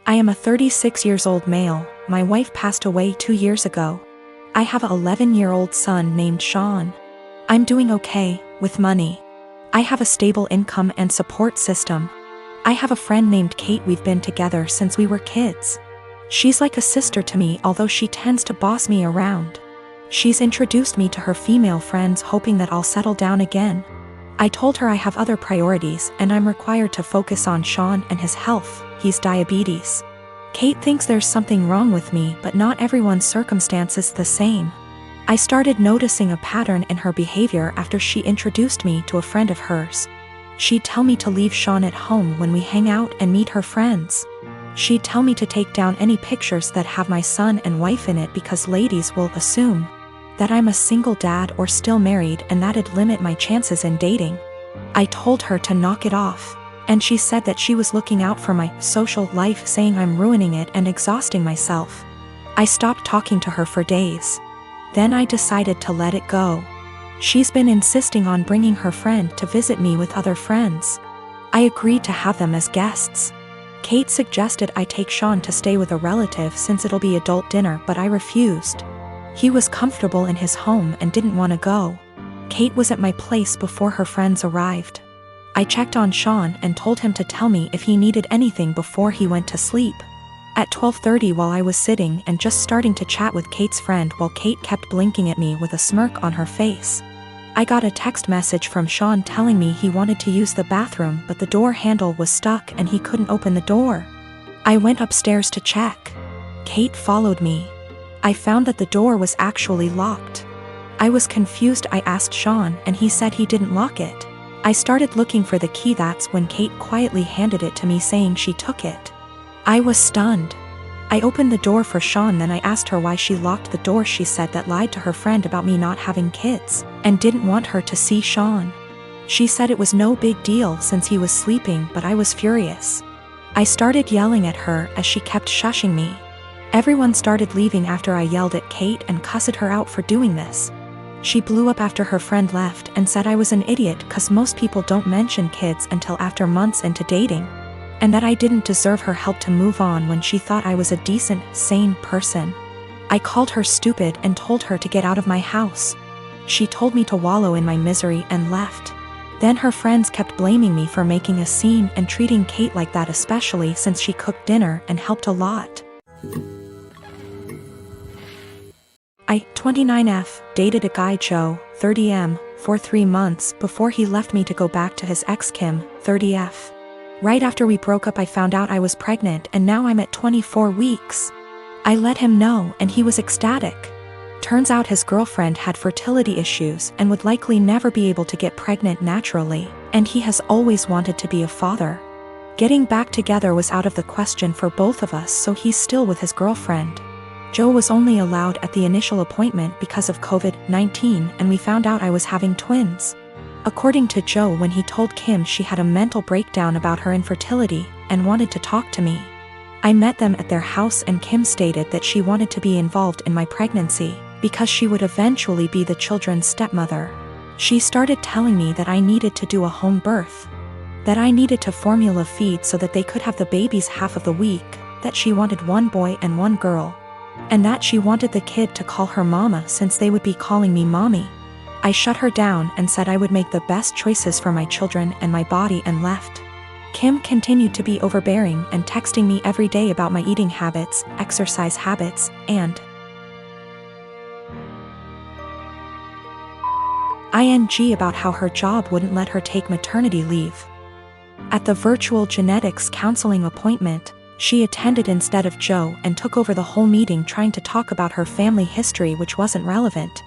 I am a 36 years old male. My wife passed away 2 years ago. I have an 11-year-old son named Sean. I'm doing okay, with money. I have a stable income and support system. I have a friend named Kate. We've been together since we were kids. She's like a sister to me, although she tends to boss me around. She's introduced me to her female friends, hoping that I'll settle down again. I told her I have other priorities and I'm required to focus on Sean and his health. He's diabetes. Kate thinks there's something wrong with me, but not everyone's circumstance is the same. I started noticing a pattern in her behavior after she introduced me to a friend of hers. She'd tell me to leave Sean at home when we hang out and meet her friends. She'd tell me to take down any pictures that have my son and wife in it because ladies will assume that I'm a single dad or still married, and that'd limit my chances in dating. I told her to knock it off, and she said that she was looking out for my social life, saying I'm ruining it and exhausting myself. I stopped talking to her for days. Then I decided to let it go. She's been insisting on bringing her friend to visit me with other friends. I agreed to have them as guests. Kate suggested I take Sean to stay with a relative since it'll be adult dinner, but I refused. He was comfortable in his home and didn't want to go. Kate was at my place before her friends arrived. I checked on Sean and told him to tell me if he needed anything before he went to sleep. At 12:30, while I was sitting and just starting to chat with Kate's friend while Kate kept blinking at me with a smirk on her face, I got a text message from Sean telling me he wanted to use the bathroom, but the door handle was stuck and he couldn't open the door. I went upstairs to check. Kate followed me. I found that the door was actually locked. I was confused. I asked Sean and he said he didn't lock it. I started looking for the key. That's when Kate quietly handed it to me, saying she took it. I was stunned. I opened the door for Sean, then I asked her why she locked the door. She said that lied to her friend about me not having kids and didn't want her to see Sean. She said it was no big deal since he was sleeping, but I was furious. I started yelling at her as she kept shushing me. Everyone started leaving after I yelled at Kate and cussed her out for doing this. She blew up after her friend left and said I was an idiot cause most people don't mention kids until after months into dating, and that I didn't deserve her help to move on when she thought I was a decent, sane person. I called her stupid and told her to get out of my house. She told me to wallow in my misery and left. Then her friends kept blaming me for making a scene and treating Kate like that, especially since she cooked dinner and helped a lot. I, 29F, dated a guy Joe, 30M, for 3 months before he left me to go back to his ex Kim, 30F. Right after we broke up, I found out I was pregnant and now I'm at 24 weeks. I let him know and he was ecstatic. Turns out his girlfriend had fertility issues and would likely never be able to get pregnant naturally, and he has always wanted to be a father. Getting back together was out of the question for both of us, so he's still with his girlfriend. Joe was only allowed at the initial appointment because of COVID-19, and we found out I was having twins. According to Joe, when he told Kim, she had a mental breakdown about her infertility and wanted to talk to me. I met them at their house and Kim stated that she wanted to be involved in my pregnancy because she would eventually be the children's stepmother. She started telling me that I needed to do a home birth, that I needed to formula feed so that they could have the babies half of the week, that she wanted 1 boy and 1 girl, and that she wanted the kid to call her mama since they would be calling me mommy. I shut her down and said I would make the best choices for my children and my body and left. Kim continued to be overbearing and texting me every day about my eating habits, exercise habits, and ing about how her job wouldn't let her take maternity leave. At the virtual genetics counseling appointment, she attended instead of Joe and took over the whole meeting, trying to talk about her family history, which wasn't relevant.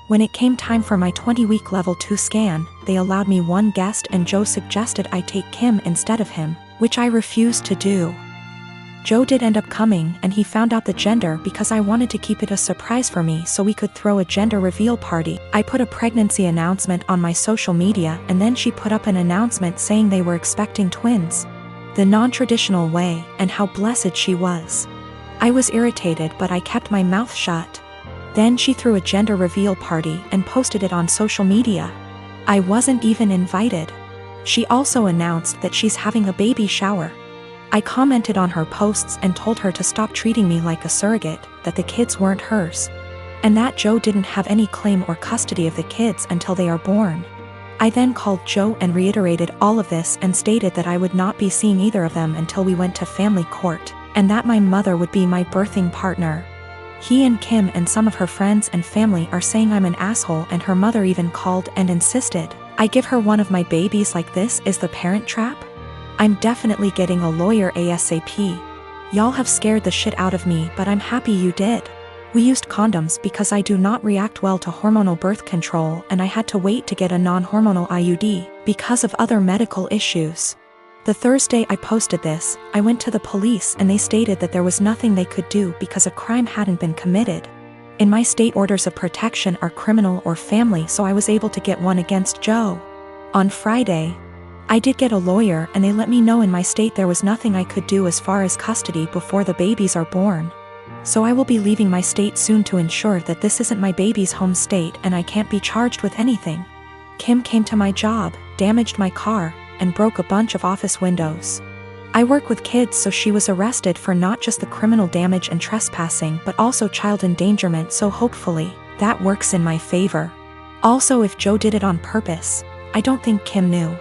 When it came time for my 20-week level 2 scan, they allowed me 1 guest and Joe suggested I take Kim instead of him, which I refused to do. Joe did end up coming and he found out the gender because I wanted to keep it a surprise for me so we could throw a gender reveal party. I put a pregnancy announcement on my social media and then she put up an announcement saying they were expecting twins, the non-traditional way, and how blessed she was. I was irritated, but I kept my mouth shut. Then she threw a gender reveal party and posted it on social media. I wasn't even invited. She also announced that she's having a baby shower. I commented on her posts and told her to stop treating me like a surrogate, that the kids weren't hers, and that Joe didn't have any claim or custody of the kids until they are born. I then called Joe and reiterated all of this and stated that I would not be seeing either of them until we went to family court, and that my mother would be my birthing partner. He and Kim and some of her friends and family are saying I'm an asshole, and her mother even called and insisted I give her one of my babies. Like, this is the parent trap? I'm definitely getting a lawyer ASAP. Y'all have scared the shit out of me, but I'm happy you did. We used condoms because I do not react well to hormonal birth control, and I had to wait to get a non-hormonal IUD because of other medical issues. The Thursday I posted this, I went to the police and they stated that there was nothing they could do because a crime hadn't been committed. In my state, orders of protection are criminal or family, so I was able to get one against Joe. On Friday, I did get a lawyer and they let me know in my state there was nothing I could do as far as custody before the babies are born. So I will be leaving my state soon to ensure that this isn't my baby's home state and I can't be charged with anything. Kim came to my job, damaged my car, and broke a bunch of office windows. I work with kids, so she was arrested for not just the criminal damage and trespassing but also child endangerment, so hopefully that works in my favor. Also, if Joe did it on purpose, I don't think Kim knew,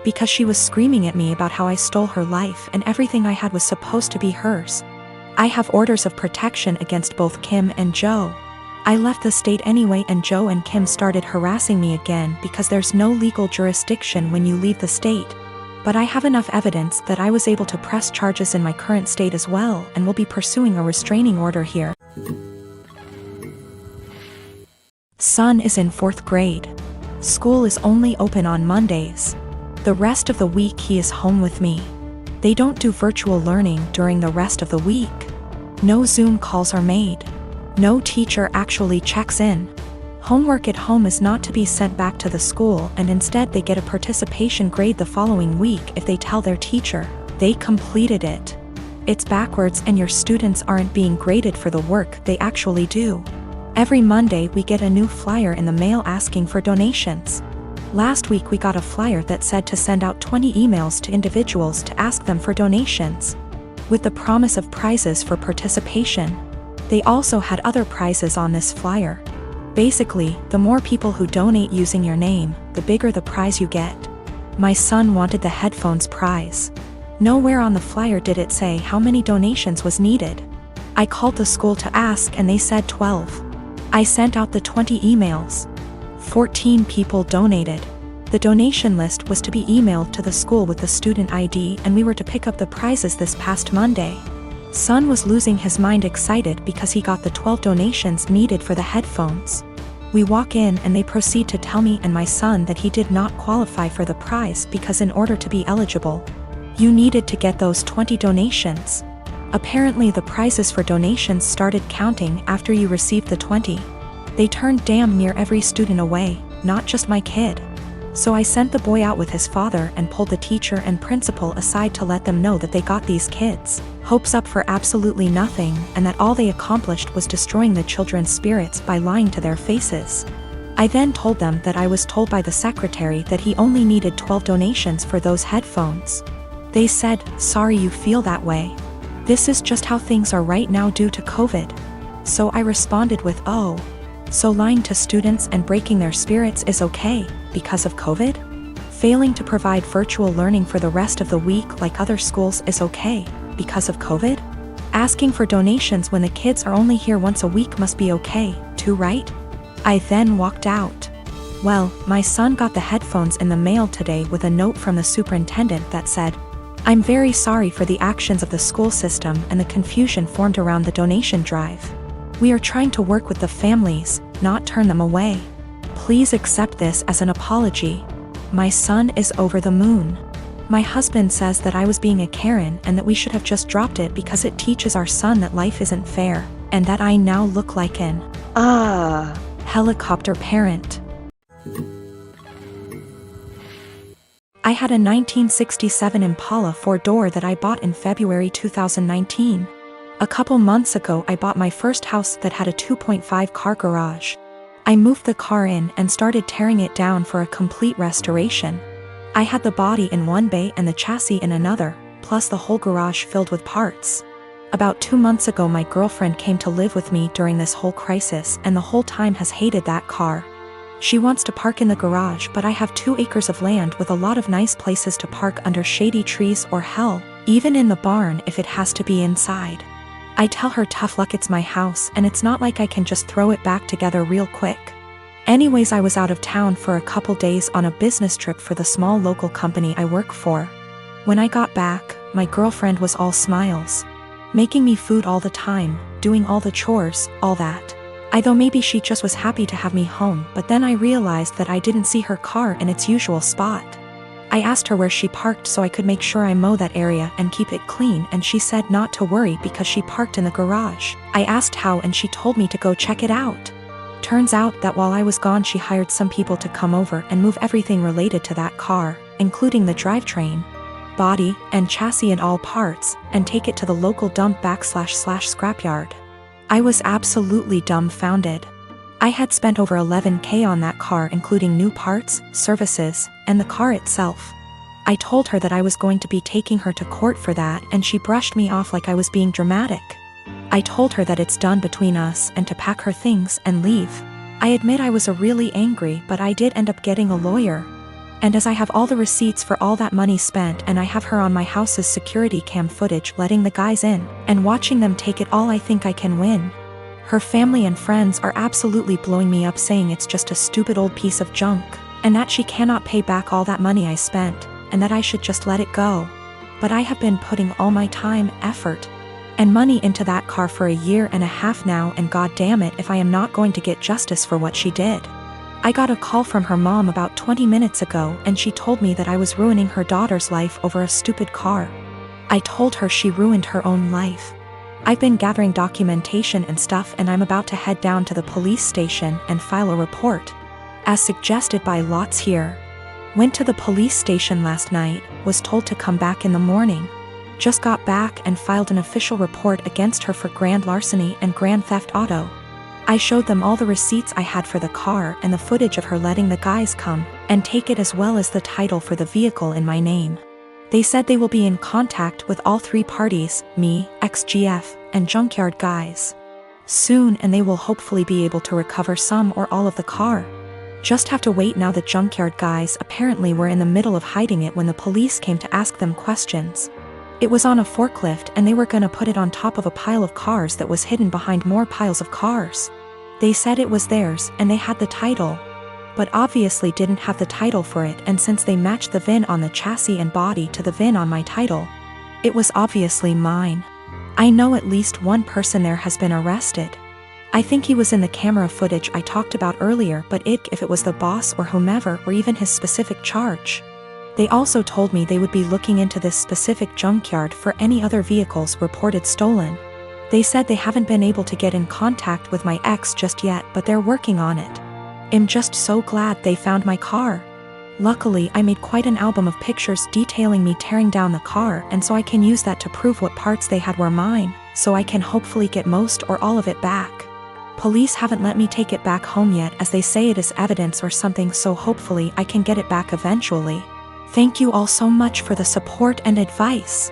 because she was screaming at me about how I stole her life and everything I had was supposed to be hers. I have orders of protection against both Kim and Joe. I left the state anyway, and Joe and Kim started harassing me again because there's no legal jurisdiction when you leave the state. But I have enough evidence that I was able to press charges in my current state as well, and will be pursuing a restraining order here. Son is in 4th grade. School is only open on Mondays. The rest of the week he is home with me. They don't do virtual learning during the rest of the week. No Zoom calls are made. No teacher actually checks in. Homework at home is not to be sent back to the school, and instead they get a participation grade the following week if they tell their teacher they completed it. It's backwards, and your students aren't being graded for the work they actually do. Every Monday we get a new flyer in the mail asking for donations. Last week we got a flyer that said to send out 20 emails to individuals to ask them for donations, with the promise of prizes for participation. They also had other prizes on this flyer. Basically, the more people who donate using your name, the bigger the prize you get. My son wanted the headphones prize. Nowhere on the flyer did it say how many donations was needed. I called the school to ask and they said 12. I sent out the 20 emails. 14 people donated. The donation list was to be emailed to the school with the student ID, and we were to pick up the prizes this past Monday. Son was losing his mind excited because he got the 12 donations needed for the headphones. We walk in and they proceed to tell me and my son that he did not qualify for the prize because in order to be eligible, you needed to get those 20 donations. Apparently the prizes for donations started counting after you received the 20. They turned damn near every student away, not just my kid. So I sent the boy out with his father and pulled the teacher and principal aside to let them know that they got these kids' hopes up for absolutely nothing, and that all they accomplished was destroying the children's spirits by lying to their faces. I then told them that I was told by the secretary that he only needed 12 donations for those headphones. They said, "Sorry you feel that way. This is just how things are right now due to COVID." So I responded with, "Oh, so lying to students and breaking their spirits is okay because of COVID? Failing to provide virtual learning for the rest of the week like other schools is okay because of COVID? Asking for donations when the kids are only here once a week must be okay, too, right?" I then walked out. Well, my son got the headphones in the mail today with a note from the superintendent that said, "I'm very sorry for the actions of the school system and the confusion formed around the donation drive. We are trying to work with the families, not turn them away. Please accept this as an apology. My son is over the moon. My husband says that I was being a Karen and that we should have just dropped it because it teaches our son that life isn't fair, and that I now look like an helicopter parent." I had a 1967 Impala 4-door that I bought in February 2019. A couple months ago I bought my first house that had a 2.5 car garage. I moved the car in and started tearing it down for a complete restoration. I had the body in one bay and the chassis in another, plus the whole garage filled with parts. About 2 months ago my girlfriend came to live with me during this whole crisis and the whole time has hated that car. She wants to park in the garage, but I have 2 acres of land with a lot of nice places to park under shady trees or hell, even in the barn if it has to be inside. I tell her tough luck, it's my house and it's not like I can just throw it back together real quick. Anyways, I was out of town for a couple days on a business trip for the small local company I work for. When I got back, my girlfriend was all smiles. Making me food all the time, doing all the chores, all that. I thought maybe she just was happy to have me home, but then I realized that I didn't see her car in its usual spot. I asked her where she parked so I could make sure I mow that area and keep it clean, and she said not to worry because she parked in the garage. I asked how and she told me to go check it out. Turns out that while I was gone she hired some people to come over and move everything related to that car, including the drivetrain, body, and chassis and all parts, and take it to the local dump / scrapyard. I was absolutely dumbfounded. I had spent over $11,000 on that car, including new parts, services, and the car itself. I told her that I was going to be taking her to court for that, and she brushed me off like I was being dramatic. I told her that it's done between us and to pack her things and leave. I admit I was really angry, but I did end up getting a lawyer. And as I have all the receipts for all that money spent, and I have her on my house's security cam footage letting the guys in and watching them take it all, I think I can win. Her family and friends are absolutely blowing me up, saying it's just a stupid old piece of junk, and that she cannot pay back all that money I spent, and that I should just let it go. But I have been putting all my time, effort, and money into that car for 1.5 years now, and god damn it if I am not going to get justice for what she did. I got a call from her mom about 20 minutes ago, and she told me that I was ruining her daughter's life over a stupid car. I told her she ruined her own life. I've been gathering documentation and stuff, and I'm about to head down to the police station and file a report, as suggested by Lots here. Went to the police station last night, was told to come back in the morning. Just got back and filed an official report against her for grand larceny and grand theft auto. I showed them all the receipts I had for the car and the footage of her letting the guys come and take it, as well as the title for the vehicle in my name. They said they will be in contact with all 3 parties, me, XGF, and junkyard guys, soon, and they will hopefully be able to recover some or all of the car. Just have to wait now. The junkyard guys apparently were in the middle of hiding it when the police came to ask them questions. It was on a forklift and they were gonna put it on top of a pile of cars that was hidden behind more piles of cars. They said it was theirs and they had the title, but obviously didn't have the title for it, and since they matched the VIN on the chassis and body to the VIN on my title, it was obviously mine. I know at least one person there has been arrested. I think he was in the camera footage I talked about earlier, but if it was the boss or whomever, or even his specific charge. They also told me they would be looking into this specific junkyard for any other vehicles reported stolen. They said they haven't been able to get in contact with my ex just yet, but they're working on it. I'm just so glad they found my car. Luckily, I made quite an album of pictures detailing me tearing down the car, and so I can use that to prove what parts they had were mine, so I can hopefully get most or all of it back. Police haven't let me take it back home yet, as they say it is evidence or something, so hopefully I can get it back eventually. Thank you all so much for the support and advice.